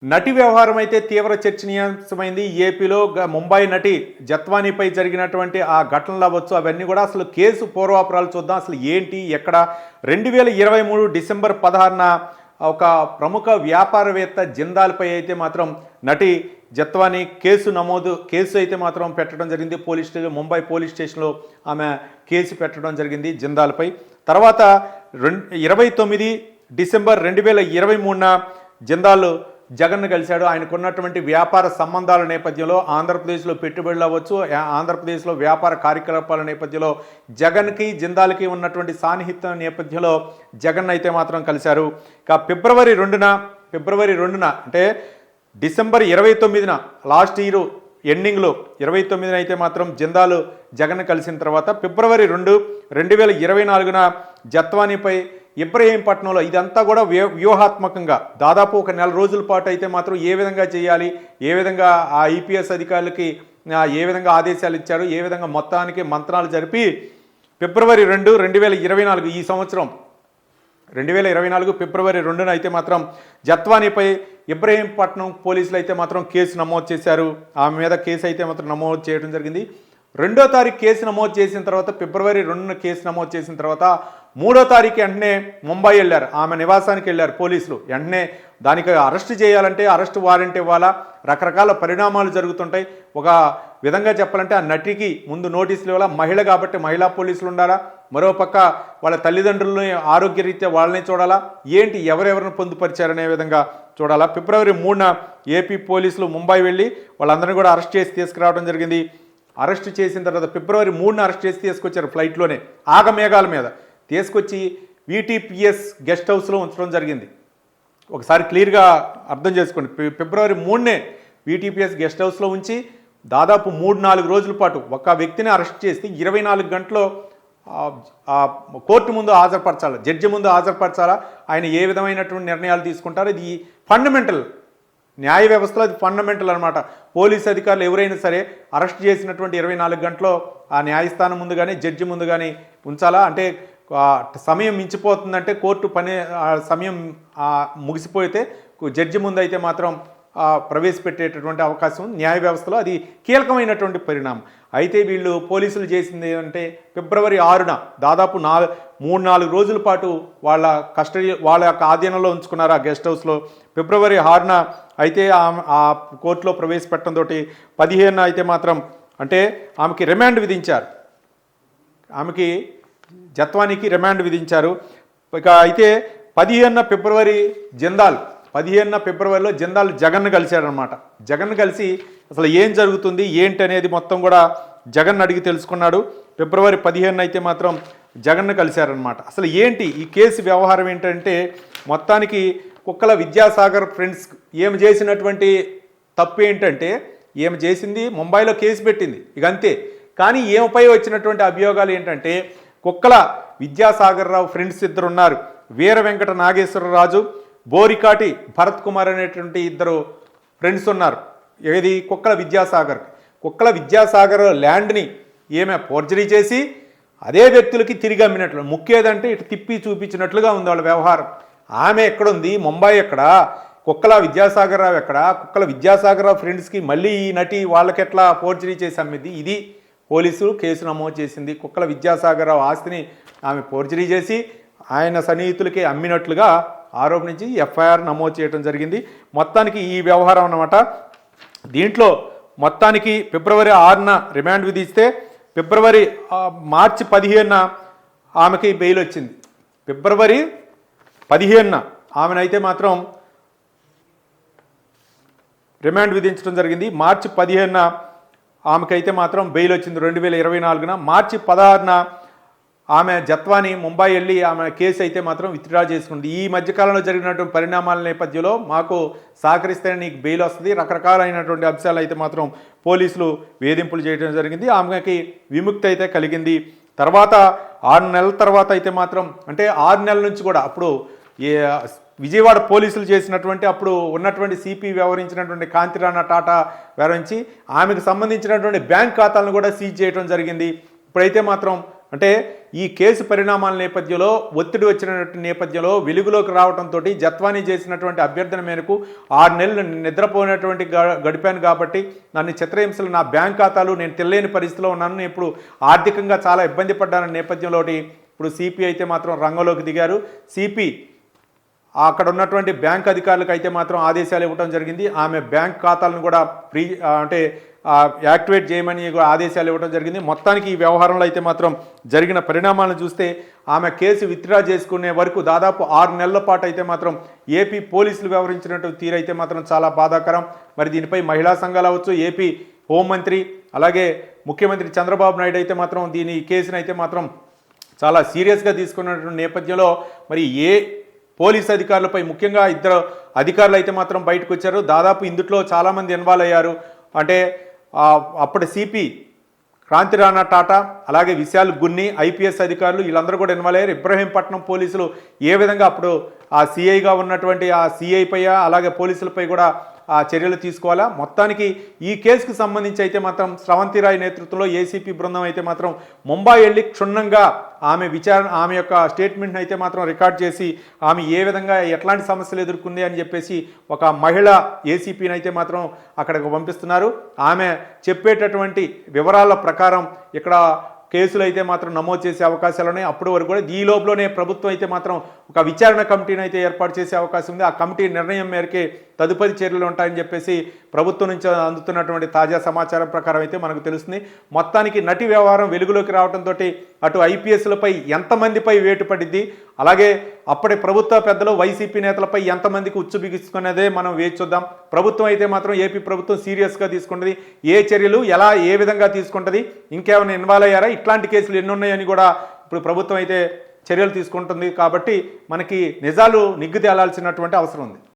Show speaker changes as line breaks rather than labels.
నటి వ్యవహారం అయితే తీవ్ర చర్చనీయాంశమైంది. ఏపీలో ముంబై నటి జత్వానీపై జరిగినటువంటి ఆ ఘటనలు అవ్వచ్చు, అవన్నీ కూడా అసలు కేసు పూర్వాపరాలు చూద్దాం. అసలు ఏంటి, ఎక్కడ 2023 డిసెంబర్ 16న ఒక ప్రముఖ వ్యాపారవేత్త జిందాల్పై అయితే మాత్రం నటి జత్వానీ కేసు అయితే మాత్రం పెట్టడం జరిగింది. ముంబై పోలీస్ స్టేషన్లో ఆమె కేసు పెట్టడం జరిగింది జిందాల్పై. తర్వాత 29 డిసెంబర్ 2023న జిందాల్ జగన్ను కలిశాడు. ఆయనకున్నటువంటి వ్యాపార సంబంధాల నేపథ్యంలో ఆంధ్రప్రదేశ్లో పెట్టుబడులు అవ్వచ్చు, ఆంధ్రప్రదేశ్లో వ్యాపార కార్యకలాపాల నేపథ్యంలో జగన్కి జిందాల్కి ఉన్నటువంటి సాన్నిహిత్యం నేపథ్యంలో జగన్ అయితే మాత్రం కలిశారు. ఇక ఫిబ్రవరి 2న అంటే డిసెంబర్ 29న లాస్ట్ ఇయర్ ఎండింగ్లో 29న అయితే మాత్రం జిందాల్ జగన్ కలిసిన తర్వాత ఫిబ్రవరి 2, 2024న జత్వానీపై ఇబ్రహీంపట్నంలో ఇదంతా కూడా వ్యూహాత్మకంగా దాదాపు ఒక నెల రోజుల పాటు అయితే మాత్రం ఏ విధంగా చేయాలి, ఏ విధంగా ఆ ఐపీఎస్ అధికారులకి ఏ విధంగా ఆదేశాలు ఇచ్చారు, ఏ విధంగా మొత్తానికి మంత్రాలు జరిపి ఫిబ్రవరి 2, 2024 ఈ సంవత్సరం 2024 ఫిబ్రవరి 2న అయితే మాత్రం జత్వానీపై ఇబ్రహీంపట్నం పోలీసులు అయితే మాత్రం కేసు నమోదు చేశారు. ఆమె మీద కేసు అయితే మాత్రం నమోదు చేయడం జరిగింది. 2వ తారీఖు కేసు నమోదు చేసిన తర్వాత ఫిబ్రవరి 2న కేసు నమోదు చేసిన తర్వాత 3వ తారీఖు వెంటనే ముంబై వెళ్ళారు. ఆమె నివాసానికి వెళ్ళారు పోలీసులు. వెంటనే దానికి అరెస్ట్ చేయాలంటే అరెస్ట్ వారెంట్ ఇవ్వాలా, రకరకాల పరిణామాలు జరుగుతుంటాయి. ఒక విధంగా చెప్పాలంటే ఆ నటికి ముందు నోటీసులు ఇవ్వాలా, మహిళ కాబట్టి మహిళా పోలీసులు ఉండాలా, మరోపక్క వాళ్ళ తల్లిదండ్రులని ఆరోగ్యరీత్యా వాళ్ళని చూడాలా, ఏంటి ఎవరెవరిని పొందుపరిచారనే విధంగా చూడాలా. ఫిబ్రవరి 3న ఏపీ పోలీసులు ముంబై వెళ్ళి వాళ్ళందరినీ కూడా అరెస్ట్ చేసి తీసుకురావడం జరిగింది. అరెస్ట్ చేసిన తర్వాత ఫిబ్రవరి 3న అరెస్ట్ చేసి తీసుకొచ్చారు ఫ్లైట్లోనే ఆగమేఘాల మీద తీసుకొచ్చి వీటీపీఎస్ గెస్ట్ హౌస్లో ఉంచడం జరిగింది. ఒకసారి క్లియర్గా అర్థం చేసుకోండి. ఫిబ్రవరి 3నే వీటీపీఎస్ గెస్ట్ హౌస్లో ఉంచి దాదాపు 3-4 రోజుల పాటు ఒక వ్యక్తిని అరెస్ట్ చేసి 24 గంటల్లో కోర్టు ముందు హాజరుపరచాలి, జడ్జి ముందు హాజరుపరచాలా, ఆయన ఏ విధమైనటువంటి నిర్ణయాలు తీసుకుంటారో ఇది ఫండమెంటల్ న్యాయ వ్యవస్థలో అది ఫండమెంటల్ అనమాట. పోలీస్ అధికారులు ఎవరైనా సరే అరెస్ట్ చేసినటువంటి 24 గంటలో ఆ న్యాయస్థానం ముందు కానీ జడ్జి ముందు కానీ ఉంచాలా. అంటే సమయం మించిపోతుందంటే కోర్టు సమయం ముగిసిపోతే జడ్జి ముందు అయితే మాత్రం ప్రవేశపెట్టేటటువంటి అవకాశం న్యాయ వ్యవస్థలో అది కీలకమైనటువంటి పరిణామం. అయితే వీళ్ళు పోలీసులు చేసింది అంటే ఫిబ్రవరి 6న దాదాపు 3-4 రోజుల పాటు వాళ్ళ యొక్క ఆధీనంలో ఉంచుకున్నారు ఆ గెస్ట్ హౌస్లో. ఫిబ్రవరి 6న అయితే ఆ కోర్టులో ప్రవేశపెట్టడంతో 15న అయితే మాత్రం అంటే ఆమెకి రిమాండ్ విధించారు. జత్వానీకి రిమాండ్ విధించారు. ఇక అయితే 15న ఫిబ్రవరిలో జిందాల్ జగన్ను కలిశాడనమాట. జగన్ కలిసి అసలు ఏం జరుగుతుంది ఏంటి అనేది మొత్తం కూడా జగన్ అడిగి తెలుసుకున్నాడు. ఫిబ్రవరి 15న అయితే మాత్రం జగన్ను కలిశారనమాట. అసలు ఏంటి ఈ కేసు వ్యవహారం ఏంటంటే మొత్తానికి కుక్కల విద్యాసాగర్ ఫ్రెండ్స్ ఏమి చేసినటువంటి తప్పు ఏంటంటే ఏమి చేసింది ముంబైలో కేసు పెట్టింది ఇక అంతే. కానీ ఏమిపై వచ్చినటువంటి అభియోగాలు ఏంటంటే కుక్కల విద్యాసాగర్ రావు ఫ్రెండ్స్ ఇద్దరు ఉన్నారు. వీర వెంకట నాగేశ్వరరాజు, బోరికాటి భరత్ కుమార్ అనేటువంటి ఇద్దరు ఫ్రెండ్స్ ఉన్నారు. ఏది కుక్కల విద్యాసాగర్ ల్యాండ్ని ఏమే ఫోర్జరీ చేసి అదే వ్యక్తులకి తిరిగి అమ్మినట్లు, ముఖ్యేదంటే ఇటు తిప్పి చూపించినట్లుగా ఉంది వాళ్ళ వ్యవహారం. ఆమె ఎక్కడుంది, ముంబై ఎక్కడ, కుక్కల విద్యాసాగర్ రావు ఎక్కడ, కుక్కల విద్యాసాగర్ రావు ఫ్రెండ్స్కి మళ్ళీ ఈ నటి వాళ్ళకెట్లా ఫోర్జరీ చేసి అమ్మింది, ఇది పోలీసులు కేసు నమోదు చేసింది. కుక్కల విద్యాసాగర్ రావు ఆస్తిని ఆమె ఫోర్జరీ చేసి ఆయన సన్నిహితులకి అమ్మినట్లుగా ఆరోపించి ఎఫ్ఐఆర్ నమోదు చేయడం జరిగింది. మొత్తానికి ఈ వ్యవహారం అన్నమాట. దీంట్లో మొత్తానికి ఫిబ్రవరి 6న రిమాండ్ విధిస్తే మార్చి 15న ఆమెకి బెయిల్ వచ్చింది. ఫిబ్రవరి 15న ఆమెనైతే మాత్రం రిమాండ్ విధించడం జరిగింది. మార్చి 15న ఆమెకైతే మాత్రం బెయిల్ వచ్చింది 2024న. మార్చి 16న ఆమె జత్వానీ ముంబై వెళ్ళి ఆమె కేసు అయితే మాత్రం విత్డ్రా చేసుకుంది. ఈ మధ్యకాలంలో జరిగినటువంటి పరిణామాల నేపథ్యంలో మాకు సహకరిస్తేనే నీకు బెయిల్ వస్తుంది, రకరకాలైనటువంటి అంశాలు అయితే మాత్రం పోలీసులు వేధింపులు చేయడం జరిగింది. ఆమెకి విముక్తి అయితే కలిగింది. తర్వాత 6 నెలల తర్వాత అయితే మాత్రం అంటే 6 నెలల నుంచి కూడా అప్పుడు విజయవాడ పోలీసులు చేసినటువంటి అప్పుడు ఉన్నటువంటి సిపి వ్యవహరించినటువంటి కాంతిరాణా టాటా వ్యవహరించి ఆమెకు సంబంధించినటువంటి బ్యాంక్ ఖాతాలను కూడా సీజ్ చేయడం జరిగింది. ఇప్పుడైతే మాత్రం అంటే ఈ కేసు పరిణామాల నేపథ్యంలో ఒత్తిడి వచ్చిన నేపథ్యంలో వెలుగులోకి రావడంతో జత్వానీ చేసినటువంటి అభ్యర్థన మేరకు 6 నెలలు నిద్రపోయినటువంటి గడిపాను కాబట్టి నన్ను చిత్రహింసలు నా బ్యాంక్ ఖాతాలు నేను తెలియని పరిస్థితిలో ఉన్నాను, ఇప్పుడు ఆర్థికంగా చాలా ఇబ్బంది పడ్డాన నేపథ్యంలో ఇప్పుడు సిపి అయితే మాత్రం రంగంలోకి దిగారు. సిపి అక్కడ ఉన్నటువంటి బ్యాంక్ అధికారులకు అయితే మాత్రం ఆదేశాలు ఇవ్వడం జరిగింది. ఆమె బ్యాంక్ ఖాతాలను కూడా అంటే యాక్టివేట్ చేయమని ఆదేశాలు ఇవ్వడం జరిగింది. మొత్తానికి ఈ వ్యవహారంలో అయితే మాత్రం జరిగిన పరిణామాలను చూస్తే ఆమె కేసు విత్డ్రా చేసుకునే వరకు దాదాపు 6 నెలల పాటు అయితే మాత్రం ఏపీ పోలీసులు వ్యవహరించినట్టు తీరైతే మాత్రం చాలా బాధాకరం. మరి దీనిపై మహిళా సంఘాలు అవ్వచ్చు, ఏపీ హోంమంత్రి అలాగే ముఖ్యమంత్రి చంద్రబాబు నాయుడు అయితే మాత్రం ఈ కేసును అయితే మాత్రం చాలా సీరియస్గా తీసుకున్నటువంటి నేపథ్యంలో మరి పోలీస్ అధికారులపై ముఖ్యంగా 2 అధికారులు అయితే మాత్రం బయటకు వచ్చారు. దాదాపు ఇందులో చాలామంది ఇన్వాల్వ్ అయ్యారు. అంటే అప్పటి సిపి క్రాంతి రాణా టాటా అలాగే విశాల్ గున్ని ఐపీఎస్ అధికారులు వీళ్ళందరూ కూడా ఇన్వాల్వ్ అయ్యారు. ఇబ్రహీంపట్నం పోలీసులు ఏ విధంగా అప్పుడు ఆ సిఐగా ఉన్నటువంటి ఆ సిఐపై అలాగే పోలీసులపై కూడా ఆ చర్యలు తీసుకోవాలా. మొత్తానికి ఈ కేసుకు సంబంధించి అయితే మాత్రం స్రవంతి రాయ్ నేతృత్వంలో ఏసీపీ బృందం అయితే మాత్రం ముంబై వెళ్ళి క్షుణ్ణంగా ఆమె యొక్క స్టేట్మెంట్ని అయితే మాత్రం రికార్డ్ చేసి ఆమె ఏ విధంగా ఎట్లాంటి సమస్యలు ఎదుర్కొంది అని చెప్పేసి ఒక మహిళ ఏసీపీని అయితే మాత్రం అక్కడికి పంపిస్తున్నారు. ఆమె చెప్పేటటువంటి వివరాల ప్రకారం ఇక్కడ కేసులు అయితే మాత్రం నమోదు చేసే అవకాశాలు ఉన్నాయి. అప్పటి వరకు కూడా ఈ లోపలనే ప్రభుత్వం అయితే మాత్రం ఒక విచారణ కమిటీని అయితే ఏర్పాటు చేసే అవకాశం ఉంది. ఆ కమిటీ నిర్ణయం మేరకే తదుపరి చర్యలు ఉంటాయని చెప్పేసి ప్రభుత్వం నుంచి అందుతున్నటువంటి తాజా సమాచారం ప్రకారం అయితే మనకు తెలుస్తుంది. మొత్తానికి నటి వ్యవహారం వెలుగులోకి రావడంతో అటు ఐపీఎస్లపై ఎంతమందిపై వేటు పడిద్ది, అలాగే అప్పటి ప్రభుత్వ పెద్దలు వైసీపీ నేతలపై ఎంతమందికి ఉచ్చు బిగించుకునేదే మనం వేచి చూద్దాం. ప్రభుత్వం అయితే మాత్రం ఏపీ ప్రభుత్వం సీరియస్గా తీసుకుంటుంది. ఏ చర్యలు ఏ విధంగా తీసుకుంటుంది, ఇంకేమైనా ఇన్వాల్వ్ అయ్యారా, ఇట్లాంటి కేసులు ఎన్ని ఉన్నాయని కూడా ఇప్పుడు ప్రభుత్వం అయితే చర్యలు తీసుకుంటుంది. కాబట్టి మనకి నిజాలు నిగ్గు తేలాల్సినటువంటి అవసరం ఉంది.